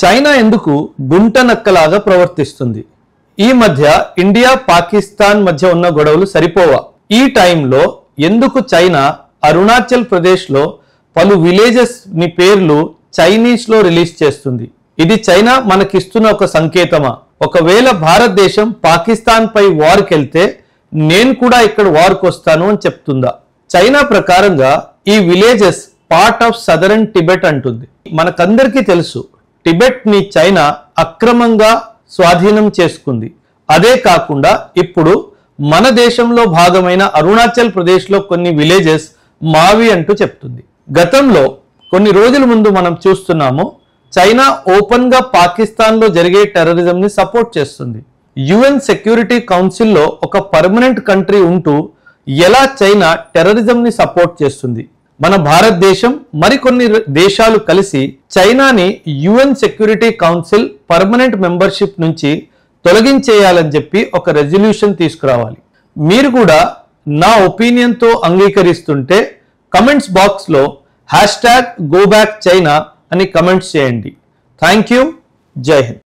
China ఎందుకు గుంటనక్కలాగా ప్రవర్తిస్తుంది? ఈ మధ్య ఇండియా పాకిస్తాన్ మధ్య ఉన్న గొడవలు సరిపోవా? ఈ టైంలో ఎందుకు చైనా అరుణాచల్ ప్రదేశ్లో పలు విలేజెస్ ని పేర్లు చైనీస్ లో రిలీజ్ చేస్తుంది? ఇది చైనా మనకిస్తున్న ఒక సంకేతమా? ఒకవేళ భారతదేశం పాకిస్తాన్ పై వార్కి వెళ్తే నేను కూడా ఇక్కడ వార్కి వస్తాను అని చెప్తుందా? చైనా ప్రకారంగా ఈ villages part of southern Tibet అంటుంది. మనకందరికీ తెలుసు టిబెట్ ని చైనా అక్రమంగా స్వాధీనం చేసుకుంది. అదే కాకుండా ఇప్పుడు మన దేశంలో భాగమైన అరుణాచల్ ప్రదేశ్లో కొన్ని విలేజెస్ మావి అంటూ చెప్తుంది. గతంలో కొన్ని రోజుల ముందు మనం చూస్తున్నాము చైనా ఓపెన్ గా పాకిస్తాన్ లో జరిగే టెర్రరిజం ని సపోర్ట్ చేస్తుంది. యుఎన్ సెక్యూరిటీ కౌన్సిల్లో ఒక పర్మనెంట్ కంట్రీ ఉంటూ ఎలా చైనా టెర్రరిజం ని సపోర్ట్ చేస్తుంది? మన భారతదేశం మరికొన్ని దేశాలు కలిసి చైనాని UN security council permanent membership నుంచి తొలగించేయాలని చెప్పి ఒక రెజల్యూషన్ తీసుకురావాలి. మీరు కూడా నా ఒపీనియన్ తో అంగీకరిస్తుంటే కమెంట్స్ బాక్స్ లో #GoBackChina అని కమెంట్స్ చేయండి. Thank you. జై హింద్.